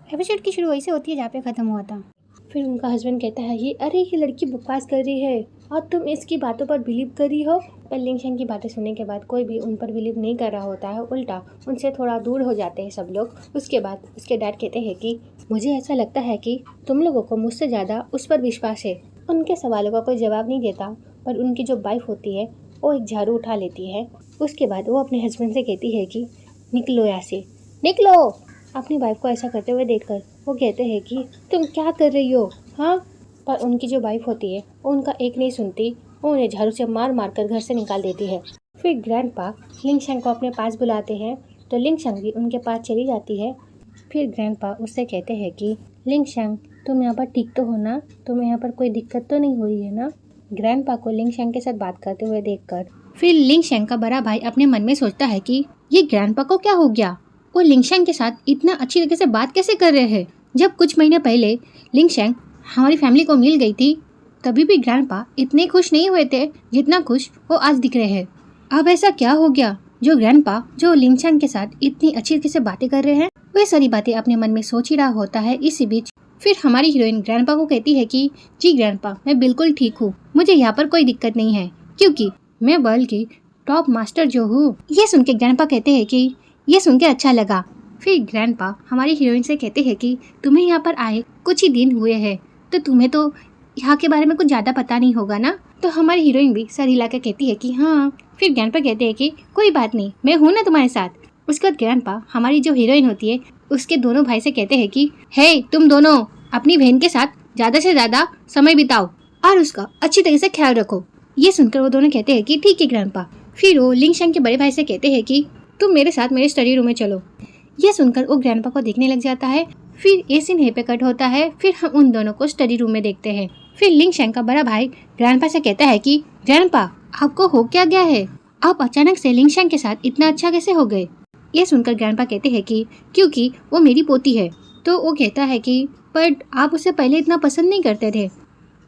Episode की शुरू वैसे होती है जहाँ पे ख़त्म हुआ था। फिर उनका हस्बैंड कहता है ये लड़की बकवास कर रही है और तुम इसकी बातों पर बिलीव कर रही हो। पर लिंगशेंग की बातें सुनने के बाद कोई भी उन पर बिलीव नहीं कर रहा होता है, उल्टा उनसे थोड़ा दूर हो जाते हैं सब लोग। उसके बाद उसके डैड कहते हैं कि मुझे ऐसा लगता है कि तुम लोगों को मुझसे ज़्यादा उस पर विश्वास है। उनके सवालों का कोई जवाब नहीं देता, पर उनकी जो वाइफ होती है वो एक झाड़ू उठा लेती है। उसके बाद वो अपने हस्बैंड से कहती है कि निकलो यहाँ से, निकलो। अपनी वाइफ को ऐसा करते हुए देखकर वो कहते हैं कि तुम क्या कर रही हो, हाँ। पर उनकी जो वाइफ होती है वो उनका एक नहीं सुनती, वो उन्हें झाड़ू से मार मार कर घर से निकाल देती है। फिर ग्रैंडपा लिंगशेंग को अपने पास बुलाते हैं तो लिंगशेंग भी उनके पास चली जाती है। फिर ग्रैंडपा उससे कहते हैं कि लिंगशेंग तुम यहाँ पर ठीक तो हो ना, तुम्हें यहाँ पर कोई दिक्कत तो नहीं हो रही है ना। ग्रैंडपा को लिंगशेंग के साथ बात करते हुए देखकर फिर लिंगशेंग का बड़ा भाई अपने मन में सोचता है कि ये ग्रैंडपा को क्या हो गया, वो लिंगशेंग के साथ इतना अच्छी तरीके से बात कैसे कर रहे हैं। जब कुछ महीने पहले लिंगशेंग हमारी फैमिली को मिल गई थी तभी भी ग्रैंडपा इतने खुश नहीं हुए थे जितना खुश वो आज दिख रहे हैं। अब ऐसा क्या हो गया जो ग्रैंडपा जो लिंगशेंग के साथ इतनी अच्छी तरीके से बातें कर रहे हैं। वे सारी बातें अपने मन में सोच ही रहा होता है। इसी बीच फिर हमारी हीरोइन ग्रैंडपा को कहती है कि जी ग्रैंडपा, मैं बिल्कुल ठीक हूँ, मुझे यहाँ पर कोई दिक्कत नहीं है क्योंकि मैं वर्ल्ड की टॉप मास्टर जो हूँ। ये सुन के ग्रैंडपा कहते हैं कि ये सुन के अच्छा लगा। फिर ग्रैंडपा हमारी हीरोइन से कहते हैं कि तुम्हें यहाँ पर आए कुछ ही दिन हुए हैं तो तुम्हें तो यहाँ के बारे में कुछ ज़्यादा पता नहीं होगा ना। तो हमारी हीरोइन भी सर हिला के कहती है कि हाँ। फिर ग्रैंडपा कहते हैं कि कोई बात नहीं, मैं हूँ ना तुम्हारे साथ। उसके बाद ग्रैंडपा हमारी जो हीरोइन होती है उसके दोनों भाई से कहते हैं कि हे तुम दोनों अपनी बहन के साथ ज़्यादा से ज़्यादा समय बिताओ और उसका अच्छी तरह से ख्याल रखो। ये सुनकर वो दोनों कहते हैं कि ठीक है ग्रैंडपा। फिर वो लिंगशेंग के बड़े भाई से कहते हैं कि तुम मेरे साथ मेरे स्टडी रूम में चलो। ये सुनकर वो ग्रैंडपा को देखने लग जाता है। फिर ये सीन यहीं पे कट होता है। फिर हम उन दोनों को स्टडी रूम में देखते हैं। फिर लिंगशेंग का बड़ा भाई ग्रैंडपा से कहता है कि ग्रैंडपा आपको हो क्या गया है, आप अचानक से लिंगशेंग के साथ इतना अच्छा कैसे हो गए। ये सुनकर ग्रैंडपा कहते हैं कि क्योंकि वो मेरी पोती है। तो वो कहता है कि पर आप उसे पहले इतना पसंद नहीं करते थे।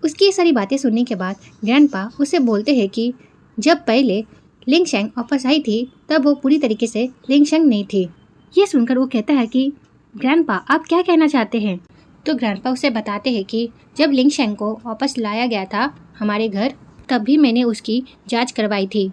उसकी ये सारी बातें सुनने के बाद ग्रैंडपा उसे बोलते हैं कि जब पहले लिंगशेंग वापस आई थी तब वो पूरी तरीके से लिंगशेंग नहीं थी। ये सुनकर वो कहता है कि ग्रैंडपा आप क्या कहना चाहते हैं। तो ग्रैंडपा उसे बताते हैं कि जब लिंगशेंग को वापस लाया गया था हमारे घर तब भी मैंने उसकी जांच करवाई थी।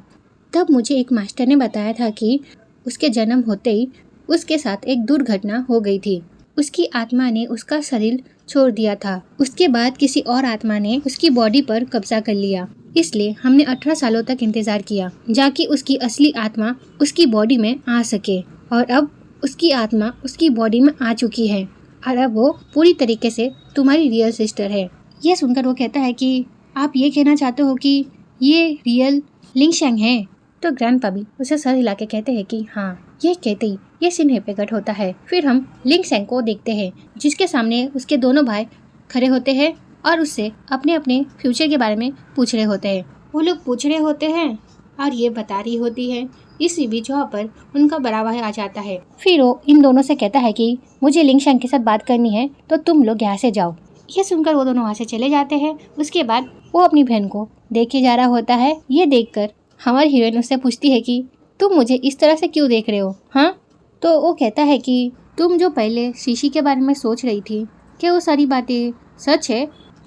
तब मुझे एक मास्टर ने बताया था कि उसके जन्म होते ही उसके साथ एक दुर्घटना हो गई थी। उसकी आत्मा ने उसका शरीर छोड़ दिया था। उसके बाद किसी और आत्मा ने उसकी बॉडी पर कब्जा कर लिया। इसलिए हमने 18 सालों तक इंतजार किया जाकि उसकी असली आत्मा उसकी बॉडी में आ सके। और अब उसकी आत्मा उसकी बॉडी में आ चुकी है और अब वो पूरी तरीके से तुम्हारी रियल सिस्टर है। ये सुनकर वो कहता है कि आप ये कहना चाहते हो कि ये रियल लिंगशेंग है। तो ग्रैंडपा भी उसे सर हिला के कहते हैं कि हाँ। ये कहते ही ये सीन पे कट होता है। फिर हम लिंगशेंग को देखते हैं जिसके सामने उसके दोनों भाई खड़े होते हैं और उससे अपने अपने फ्यूचर के बारे में पूछ रहे होते हैं। वो लोग पूछ रहे होते हैं और ये बता रही होती है। इसी बीच वहाँ पर उनका बड़ा भाई आ जाता है। फिर वो इन दोनों से कहता है कि मुझे लिंगशेंग के साथ बात करनी है तो तुम लोग यहाँ से जाओ। ये सुनकर वो दोनों वहाँ से चले जाते हैं। उसके बाद वो अपनी बहन को देखे जा रहा होता है। ये देखकर हमारी हीरोइन उससे पूछती है कि तुम मुझे इस तरह से क्यों देख रहे हो, हाँ। तो वो कहता है कि तुम जो पहले शीशी के बारे में सोच रही थी क्या वो सारी बातें सच है।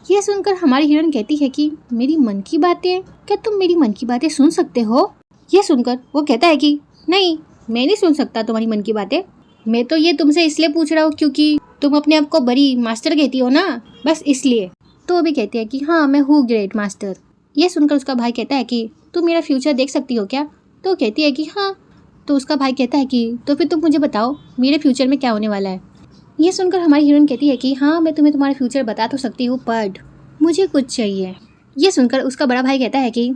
ये सुनकर हमारी हीरोइन कहती है कि मेरी मन की बातें, क्या तुम मेरी मन की बातें सुन सकते हो। ये सुनकर वो कहता है कि नहीं, मैं नहीं सुन सकता तुम्हारी मन की बातें। मैं तो ये तुमसे इसलिए पूछ रहा हूँ क्योंकि तुम अपने आप को बड़ी मास्टर कहती हो ना, बस इसलिए। तो वो भी कहती है कि हाँ मैं हूँ ग्रेट मास्टर। ये सुनकर उसका भाई कहता है कि तुम मेरा फ्यूचर देख सकती हो क्या। तो कहती है कि हाँ। तो उसका भाई कहता है कि तो फिर तुम मुझे बताओ मेरे फ्यूचर में क्या होने वाला है। ये सुनकर हमारी हीरोइन कहती है कि हाँ मैं तुम्हें तुम्हारा फ्यूचर बता तो सकती हूँ पर मुझे कुछ चाहिए। ये सुनकर उसका बड़ा भाई कहता है कि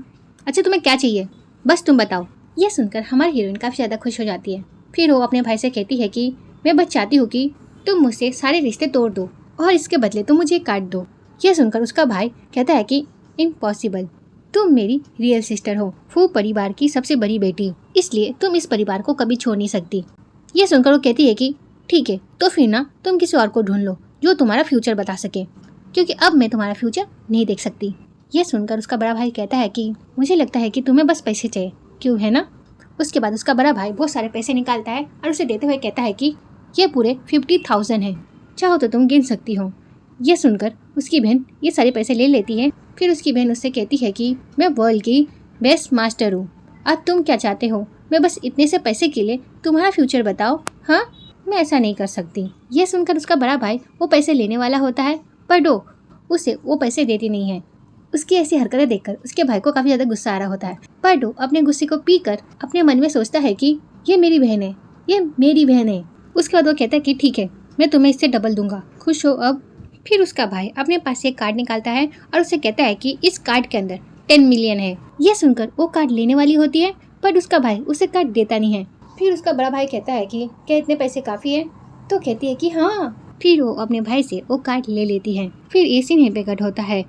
अच्छा तुम्हें क्या चाहिए, बस तुम बताओ। ये सुनकर हमारी हीरोइन काफ़ी ज़्यादा खुश हो जाती है। फिर वो अपने भाई से कहती है कि मैं बस चाहती हूँ कि तुम मुझसे सारे रिश्ते तोड़ दो और इसके बदले तुम मुझे काट दो। ये सुनकर उसका भाई कहता है कि इम्पॉसिबल, तुम मेरी रियल सिस्टर हो, फू परिवार की सबसे बड़ी बेटी, इसलिए तुम इस परिवार को कभी छोड़ नहीं सकती। ये सुनकर वो कहती है कि ठीक है तो फिर ना तुम किसी और को ढूंढ लो जो तुम्हारा फ्यूचर बता सके, क्योंकि अब मैं तुम्हारा फ्यूचर नहीं देख सकती। ये सुनकर उसका बड़ा भाई कहता है कि मुझे लगता है कि तुम्हें बस पैसे चाहिए, क्यों है ना। उसके बाद उसका बड़ा भाई बहुत सारे पैसे निकालता है और उसे देते हुए कहता है कि ये पूरे 50,000 है। चाहो तो तुम गिन सकती हो। ये सुनकर उसकी बहन ये सारे पैसे ले लेती है। फिर उसकी बहन उससे कहती है कि मैं वर्ल्ड की बेस्ट मास्टर हूँ, अब तुम क्या चाहते हो? मैं बस इतने से पैसे के लिए तुम्हारा फ्यूचर बताओ। हाँ, मैं ऐसा नहीं कर सकती। ये सुनकर उसका बड़ा भाई वो पैसे लेने वाला होता है, पर डो उसे वो पैसे देती नहीं है। उसकी ऐसी हरकतें देखकर उसके भाई को काफी ज्यादा गुस्सा आ रहा होता है, पर डो अपने गुस्से को पीकर अपने मन में सोचता है कि ये मेरी बहन है, ये मेरी बहन है। उसके बाद वो कहता है कि ठीक है, मैं तुम्हें इससे डबल दूंगा, खुश हो अब। फिर उसका भाई अपने पास से एक कार्ड निकालता है और उसे कहता है कि इस कार्ड के अंदर 10 मिलियन है। यह सुनकर वो कार्ड लेने वाली होती है, पर उसका भाई उसे कार्ड देता नहीं है। फिर उसका बड़ा भाई कहता है कि क्या इतने पैसे काफी है? तो कहती है कि हाँ। फिर वो अपने भाई से वो कार्ड ले लेती है। फिर ये सीन पे कट होता है।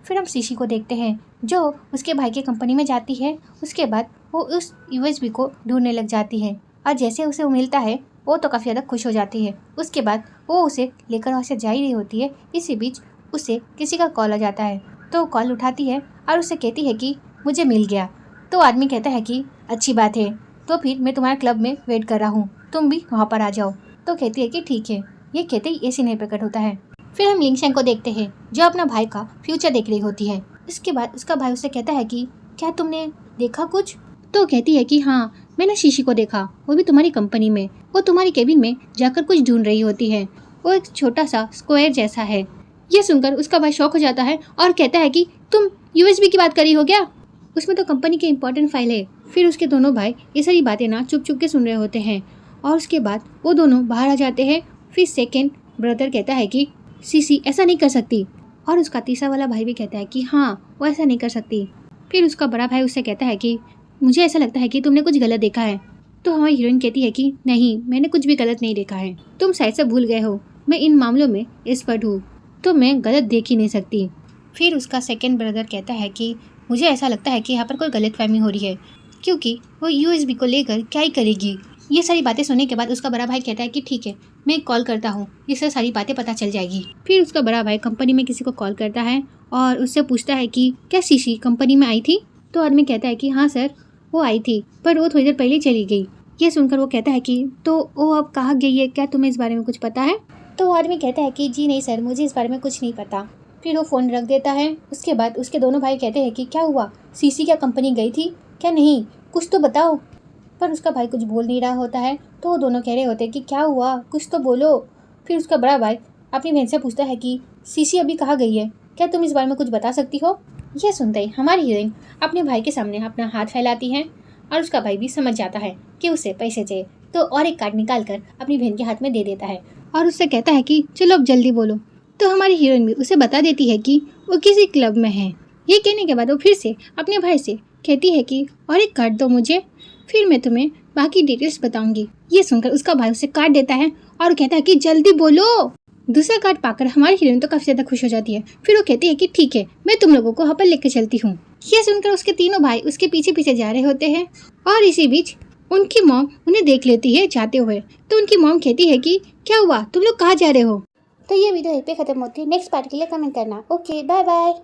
फिर हम शीशी को देखते हैं जो उसके भाई की कंपनी में जाती है। उसके बाद वो उस यूएसबी को ढूंढने लग जाती है और जैसे उसे वो मिलता है वो तो काफ़ी ज़्यादा खुश हो जाती है। उसके बाद वो उसे लेकर वहाँ से जा ही रही होती है। इसी बीच उसे किसी का कॉल आ जाता है, तो वो कॉल उठाती है और उससे कहती है कि मुझे मिल गया। तो आदमी कहता है कि अच्छी बात है, तो फिर मैं तुम्हारे क्लब में वेट कर रहा हूँ, तुम भी वहाँ पर आ जाओ। तो कहती है कि ठीक है। ये कहते ही ऐसी नहीं प्रकट होता है। फिर हम लिंगशेंग को देखते हैं जो अपना भाई का फ्यूचर देख रही होती है। इसके बाद उसका भाई उससे कहता है कि क्या तुमने देखा कुछ? तो कहती है कि हाँ, मैंने शीशी को देखा, वो भी तुम्हारी कंपनी में। वो तुम्हारी केबिन में जाकर कुछ ढूंढ रही होती है। वो एक छोटा सा स्क्वायर जैसा है। ये सुनकर उसका भाई शॉक हो जाता है और कहता है कि तुम यूएसबी की बात कर रही हो क्या? उसमें तो कंपनी की इंपॉर्टेंट फाइल है। फिर उसके दोनों भाई ये सारी बातें ना चुप चुप के सुन रहे होते हैं और उसके बाद वो दोनों बाहर आ जाते हैं। फिर सेकेंड ब्रदर कहता है कि सीसी ऐसा नहीं कर सकती, और उसका तीसरा वाला भाई भी कहता है कि हाँ, वो ऐसा नहीं कर सकती। फिर उसका बड़ा भाई उससे कहता है कि मुझे ऐसा लगता है कि तुमने कुछ गलत देखा है। तो हमारी हीरोइन कहती है कि नहीं, मैंने कुछ भी गलत नहीं देखा है, तुम शायद से भूल गए हो, मैं इन मामलों में एक्सपर्ट हूँ, तो मैं गलत देख ही नहीं सकती। फिर उसका सेकेंड ब्रदर कहता है कि मुझे ऐसा लगता है कि यहाँ पर कोई गलतफहमी हो रही है, क्योंकि वो यूएसबी को लेकर क्या ही करेगी। ये सारी बातें सुनने के बाद उसका बड़ा भाई कहता है कि ठीक है, मैं कॉल करता हूँ, जिससे सारी बातें पता चल जाएगी। फिर उसका बड़ा भाई कंपनी में किसी को कॉल करता है और उससे पूछता है कि क्या शीशी कंपनी में आई थी? तो आदमी कहता है कि हाँ सर, वो आई थी, पर वो थोड़ी देर पहले चली गई। ये सुनकर वो कहता है कि तो वो अब कहाँ गई है, क्या तुम्हें इस बारे में कुछ पता है? तो वो आदमी कहता है कि जी नहीं सर, मुझे इस बारे में कुछ नहीं पता। फिर वो फ़ोन रख देता है। उसके बाद उसके दोनों भाई कहते हैं कि क्या हुआ, सीसी क्या कंपनी गई थी क्या? नहीं, कुछ तो बताओ। पर उसका भाई कुछ बोल नहीं रहा होता है, तो वो दोनों कह रहे होते हैं कि क्या हुआ, कुछ तो बोलो। फिर उसका बड़ा भाई अपनी बहन से पूछता है कि सीसी अभी कहाँ गई है, क्या तुम इस बारे में कुछ बता सकती हो? यह सुनते ही हमारी हीरोइन अपने भाई के सामने अपना हाथ फैलाती है और उसका भाई भी समझ जाता है कि उसे पैसे चाहिए, तो और एक कार्ड निकाल कर अपनी बहन के हाथ में दे देता है और उससे कहता है कि चलो अब जल्दी बोलो। तो हमारी हीरोइन भी उसे बता देती है कि वो किसी क्लब में है। ये कहने के बाद वो फिर से अपने भाई से कहती है कि और एक कार्ड दो मुझे, फिर मैं तुम्हें बाकी डिटेल्स बताऊंगी। ये सुनकर उसका भाई उसे कार्ड देता है और कहता है कि जल्दी बोलो। दूसरा कार्ड पाकर हमारी हीरोइन तो काफी ज्यादा खुश हो जाती है। फिर वो कहती है कि ठीक है, मैं तुम लोगों को वहाँ पर लेकर चलती हूँ। ये सुनकर उसके तीनों भाई उसके पीछे पीछे जा रहे होते हैं और इसी बीच उनकी मॉम उन्हें देख लेती है जाते हुए। तो उनकी मॉम कहती है कि क्या हुआ, तुम लोग कहाँ जा रहे हो? तो ये वीडियो यहीं पे खत्म होती है। नेक्स्ट पार्ट के लिए कमेंट करना। Okay, bye bye.